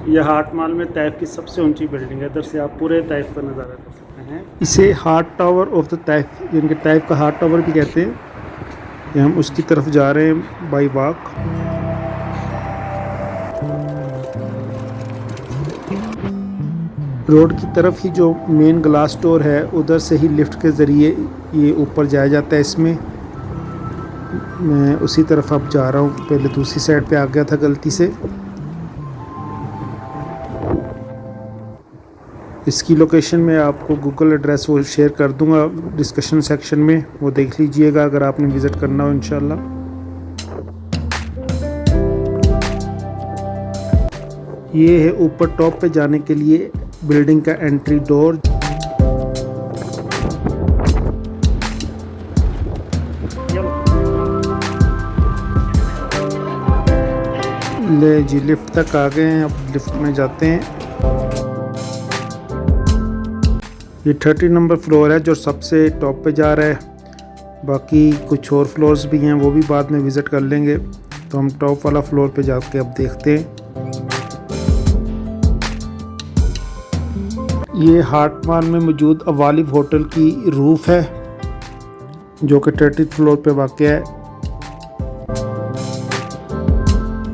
यह हाट माल में तैफ की सबसे ऊंची बिल्डिंग है। इधर से आप पूरे तैफ का नज़ारा कर सकते हैं। इसे हाट टावर ऑफ द तैफ, जिनके तैफ का हाट टावर भी कहते हैं। ये हम उसकी तरफ जा रहे हैं बाई वॉक। रोड की तरफ ही जो मेन ग्लास डोर है, उधर से ही लिफ्ट के ज़रिए ये ऊपर जाया जाता है। इसमें मैं उसी तरफ अब जा रहा हूँ, पहले दूसरी साइड पे आ गया था गलती से। इसकी लोकेशन मैं आपको गूगल एड्रेस वो शेयर कर दूंगा डिस्कशन सेक्शन में, वो देख लीजिएगा अगर आपने विज़िट करना हो इंशाल्लाह। ये है ऊपर टॉप पे जाने के लिए बिल्डिंग का एंट्री डोर। ले जी, लिफ्ट तक आ गए हैं, अब लिफ्ट में जाते हैं। ये 30 नंबर फ्लोर है जो सबसे टॉप पे जा रहा है। बाकी कुछ और फ्लोर्स भी हैं, वो भी बाद में विज़िट कर लेंगे। तो हम टॉप वाला फ्लोर पे जाके अब देखते हैं। ये हाट माल में मौजूद अवालिव होटल की रूफ है जो कि 30 फ्लोर पे वाक़या है।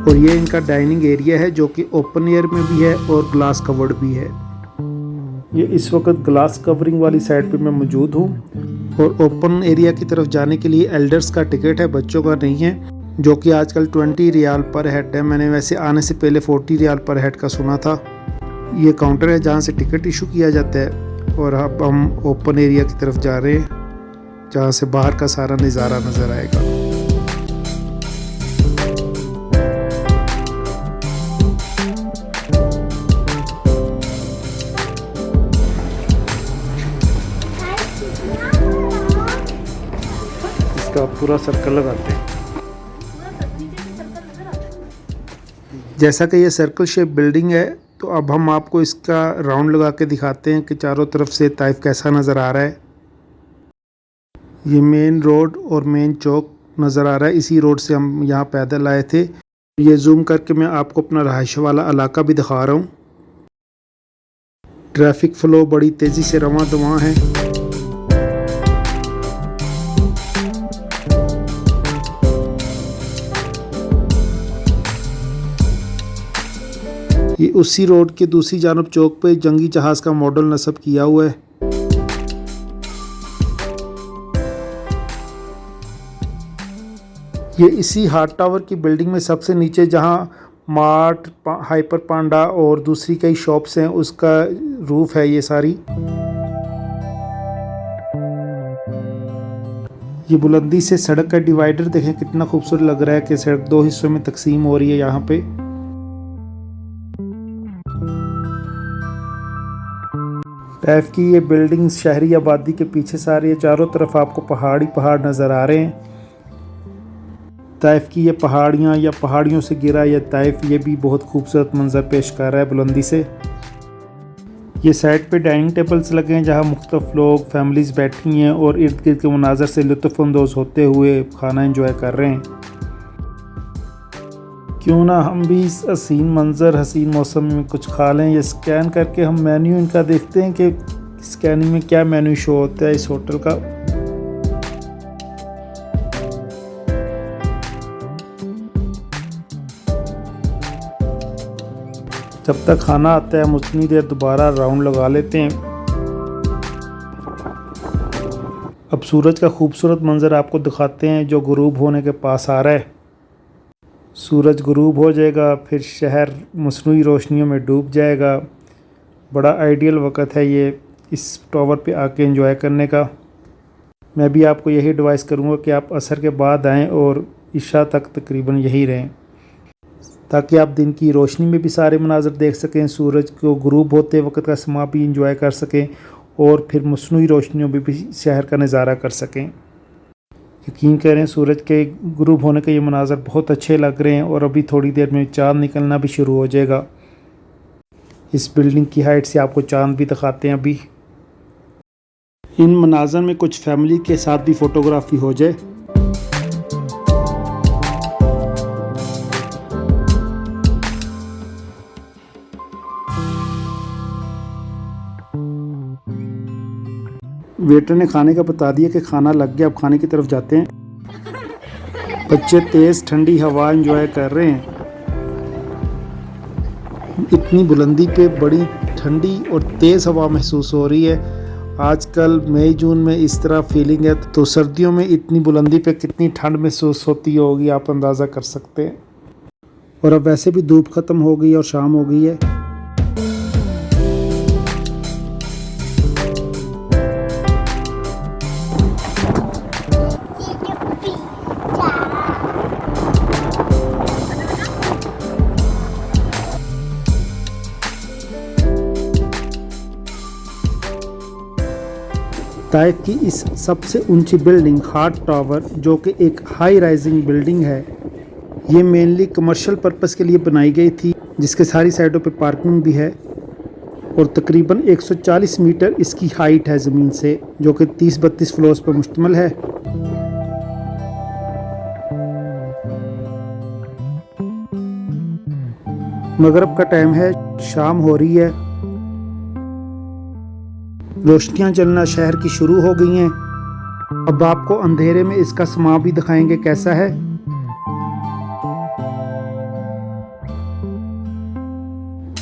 और ये इनका डाइनिंग एरिया है जो कि ओपन एयर में भी है और ग्लास कवर्ड भी है। ये इस वक्त ग्लास कवरिंग वाली साइड पे मैं मौजूद हूँ। और ओपन एरिया की तरफ जाने के लिए एल्डर्स का टिकट है, बच्चों का नहीं है, जो कि आजकल 20 रियाल पर हेड है। मैंने वैसे आने से पहले 40 रियाल पर हेड का सुना था। ये काउंटर है जहाँ से टिकट इशू किया जाता है। और अब हम ओपन एरिया की तरफ जा रहे हैं जहाँ से बाहर का सारा नज़ारा नज़र आएगा। इसका पूरा सर्कल लगाते हैं। जैसा कि ये सर्कल शेप बिल्डिंग है, तो अब हम आपको इसका राउंड लगा के दिखाते हैं कि चारों तरफ से ताइफ कैसा नज़र आ रहा है। ये मेन रोड और मेन चौक नज़र आ रहा है। इसी रोड से हम यहाँ पैदल आए थे। ये जूम करके मैं आपको अपना रहायश वाला इलाका भी दिखा रहा हूँ। ट्रैफिक फ़्लो बड़ी तेज़ी से रवां दवां है। ये उसी रोड के दूसरी जानब चौक पे जंगी जहाज़ का मॉडल नस्ब किया हुआ है। ये इसी हाट टावर की बिल्डिंग में सबसे नीचे जहां मार्ट, हाइपर पांडा और दूसरी कई शॉप्स हैं, उसका रूफ है ये सारी। ये बुलंदी से सड़क का डिवाइडर देखें कितना खूबसूरत लग रहा है कि सड़क दो हिस्सों में तकसीम हो रही है यहाँ पे। तैफ की ये बिल्डिंग शहरी आबादी के पीछे सारी है। चारों तरफ आपको पहाड़ नज़र आ रहे हैं। तैफ की ये पहाड़ियाँ या पहाड़ियों से गिरा ये तैफ, ये भी बहुत खूबसूरत मंजर पेश कर रहा है बुलंदी से। ये साइड पे डाइनिंग टेबल्स लगे हैं जहाँ मुख्तलिफ लोग, फैमिलीज़ बैठी हैं और इर्द गिर्द के मनाजर से लुत्फ़अंदोज़ होते हुए खाना एंजॉय कर रहे हैं। क्यों ना हम भी इस हसीन मंज़र, हसीन मौसम में कुछ खा लें। ये स्कैन करके हम मेन्यू इनका देखते हैं कि स्कैनिंग में क्या मेन्यू शो होता है इस होटल का। जब तक खाना आता है हम उतनी देर दोबारा राउंड लगा लेते हैं। अब सूरज का खूबसूरत मंज़र आपको दिखाते हैं जो गुरूब होने के पास आ रहा है। सूरज गुरूब हो जाएगा, फिर शहर मसनूई रोशनियों में डूब जाएगा। बड़ा आइडियल वक्त है ये इस टावर पे आके एंजॉय करने का। मैं भी आपको यही एडवाइस करूँगा कि आप असर के बाद आएँ और इशा तक तकरीबन यही रहें, ताकि आप दिन की रोशनी में भी सारे मनाज़र देख सकें, सूरज को गुरूब होते वक्त का समा भी इंजॉय कर सकें और फिर मसनूई रोशनियों में भी शहर का नज़ारा कर सकें। यकीन करें सूरज के गुरूब होने के ये मनाज़र बहुत अच्छे लग रहे हैं और अभी थोड़ी देर में चाँद निकलना भी शुरू हो जाएगा। इस बिल्डिंग की हाइट से आपको चाँद भी दिखाते हैं। अभी इन मनाज़र में कुछ फैमिली के साथ भी फ़ोटोग्राफी हो जाए। वेटर ने खाने का बता दिया कि खाना लग गया, अब खाने की तरफ जाते हैं। बच्चे तेज़ ठंडी हवा एंजॉय कर रहे हैं। इतनी बुलंदी पे बड़ी ठंडी और तेज़ हवा महसूस हो रही है। आजकल मई जून में इस तरह फीलिंग है, तो सर्दियों में इतनी बुलंदी पे कितनी ठंड महसूस होती होगी आप अंदाज़ा कर सकते हैं। और अब वैसे भी धूप ख़त्म हो गई और शाम हो गई है। ताइफ की इस सबसे ऊंची बिल्डिंग हार्ट टावर, जो कि एक हाई राइजिंग बिल्डिंग है, ये मेनली कमर्शियल पर्पस के लिए बनाई गई थी, जिसके सारी साइडों पे पार्किंग भी है। और तकरीबन 140 मीटर इसकी हाइट है ज़मीन से, जो कि 30-32 फ्लोर्स पर मुश्तमिल है। मगरिब का टाइम है, शाम हो रही है, रोशनियां जलना शहर की शुरू हो गई हैं। अब आपको अंधेरे में इसका समा भी दिखाएंगे कैसा है।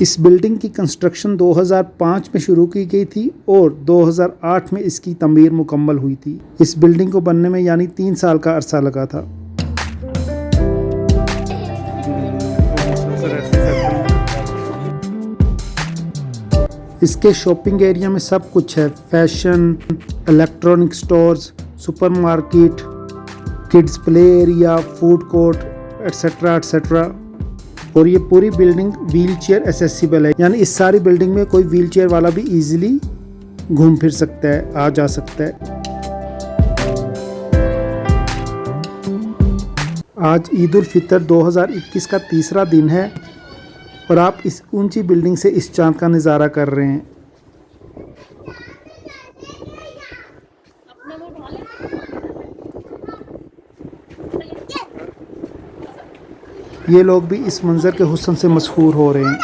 इस बिल्डिंग की कंस्ट्रक्शन 2005 में शुरू की गई थी और 2008 में इसकी तमीर मुकम्मल हुई थी। इस बिल्डिंग को बनने में यानी 3 साल का अरसा लगा था। इसके शॉपिंग एरिया में सब कुछ है, fashion, electronic stores, supermarket, kids play area, food court, etcetera etcetera. और ये पूरी बिल्डिंग व्हील चेयर एक्सेसिबल है, यानी इस सारी बिल्डिंग में कोई व्हील चेयर वाला भी इजीली घूम फिर सकता है, आ जा सकता है। आज ईद उल फितर 2021 का तीसरा दिन है और आप इस ऊंची बिल्डिंग से इस चांद का नज़ारा कर रहे हैं। ये लोग भी इस मंजर के हुस्न से मशहूर हो रहे हैं।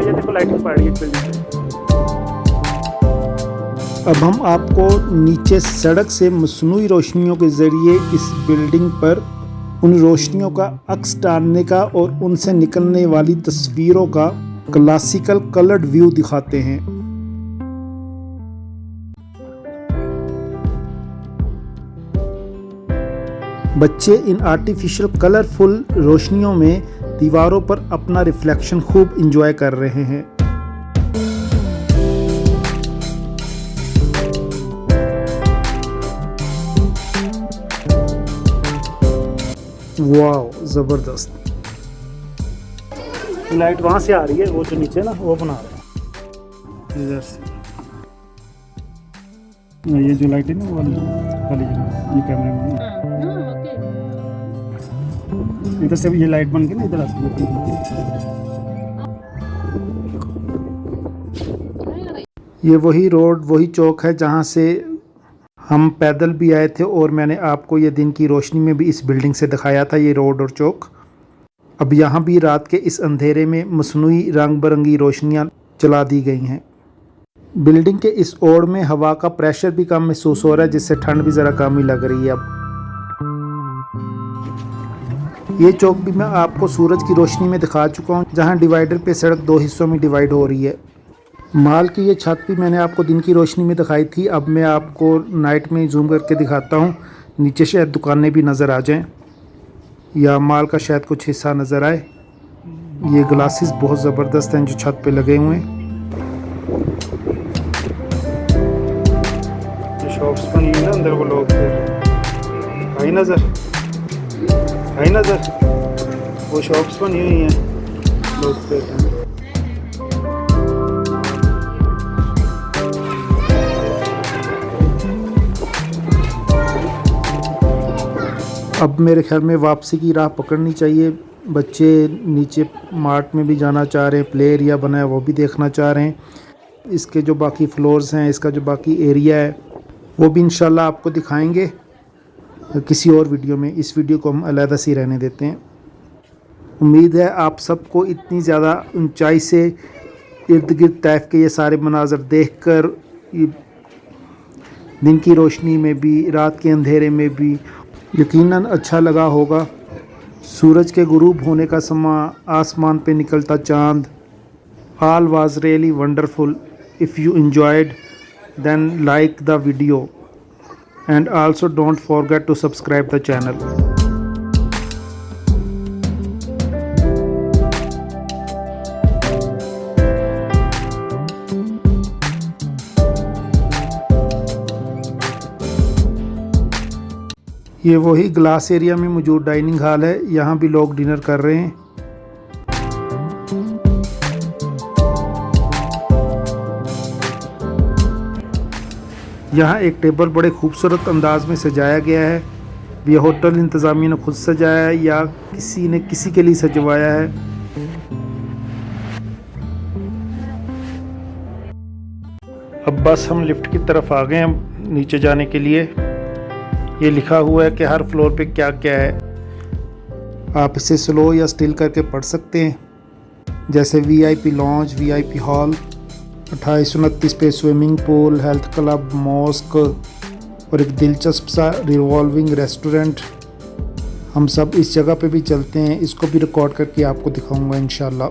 देखो लाइटिंग पड़ रही है बिल्डिंग पे। अब हम आपको नीचे सड़क से मसनूई रोशनियों के ज़रिए इस बिल्डिंग पर उन रोशनियों का अक्स डालने का और उनसे निकलने वाली तस्वीरों का क्लासिकल कलर्ड व्यू दिखाते हैं। बच्चे इन आर्टिफिशियल कलरफुल रोशनियों में दीवारों पर अपना रिफ्लेक्शन खूब एंजॉय कर रहे हैं। वाह, ज़बरदस्त। लाइट वहाँ से आ रही है, वो जो नीचे ना वो बना रहा है इधर से। ये जो लाइट है ना वो वाली ये कैमरे में इधर से ये लाइट बन के ना इधर आती है। ये वही रोड, वही चौक है जहाँ से हम पैदल भी आए थे और मैंने आपको ये दिन की रोशनी में भी इस बिल्डिंग से दिखाया था, ये रोड और चौक। अब यहाँ भी रात के इस अंधेरे में मसनूई रंग बिरंगी रोशनियाँ जला दी गई हैं। बिल्डिंग के इस ओर में हवा का प्रेशर भी कम महसूस हो रहा है, जिससे ठंड भी ज़रा कम ही लग रही है। अब ये चौक भी मैं आपको सूरज की रोशनी में दिखा चुका हूँ, जहाँ डिवाइडर पे सड़क 2 हिस्सों में डिवाइड हो रही है। माल की ये छत भी मैंने आपको दिन की रोशनी में दिखाई थी, अब मैं आपको नाइट में जूम करके दिखाता हूँ। नीचे शायद दुकानें भी नज़र आ जाएं या माल का शायद कुछ हिस्सा नज़र आए। ये ग्लासेस बहुत ज़बरदस्त हैं जो छत पे लगे हुए हैं। शॉप्स बनी हुई ना अंदर, वो लोग आई नज़र वो शॉप्स बनी हुई हैं, लोग फिर अब मेरे ख्याल में वापसी की राह पकड़नी चाहिए। बच्चे नीचे मार्ट में भी जाना चाह रहे हैं, प्ले एरिया बना है वो भी देखना चाह रहे हैं। इसके जो बाकी फ्लोर्स हैं, इसका जो बाकी एरिया है वो भी इंशाल्लाह आपको दिखाएंगे। किसी और वीडियो में। इस वीडियो को हम अलहदा से रहने देते हैं। उम्मीद है आप सबको इतनी ज़्यादा ऊंचाई से इर्द गिर्द तैफ के ये सारे मनाज़र देखकर दिन की रोशनी में भी, रात के अंधेरे में भी यकीनन अच्छा लगा होगा। सूरज के गुरूब होने का समा, आसमान पे निकलता चाँद, all was really wonderful. If you enjoyed, then like the video and also don't forget to subscribe the channel. ये वही ग्लास एरिया में मौजूद डाइनिंग हॉल है, यहाँ भी लोग डिनर कर रहे हैं। यहाँ एक टेबल बड़े खूबसूरत अंदाज में सजाया गया है। ये होटल इंतज़ामिया ने खुद सजाया है या किसी ने किसी के लिए सजवाया है। अब बस हम लिफ्ट की तरफ आ गए हैं नीचे जाने के लिए। ये लिखा हुआ है कि हर फ्लोर पे क्या क्या है। आप इसे स्लो या स्टिल करके पढ़ सकते हैं। जैसे VIP लॉन्ज, VIP हॉल, 2829 पे swimming pool, health club, mosque और एक दिलचस्प सा रिवॉल्विंग रेस्टोरेंट। हम सब इस जगह पे भी चलते हैं, इसको भी रिकॉर्ड करके आपको दिखाऊंगा इंशाल्लाह।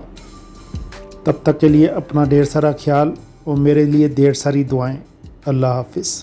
तब तक के लिए अपना ढेर सारा ख्याल और मेरे लिए ढेर सारी दुआएं। अल्लाह हाफिज़।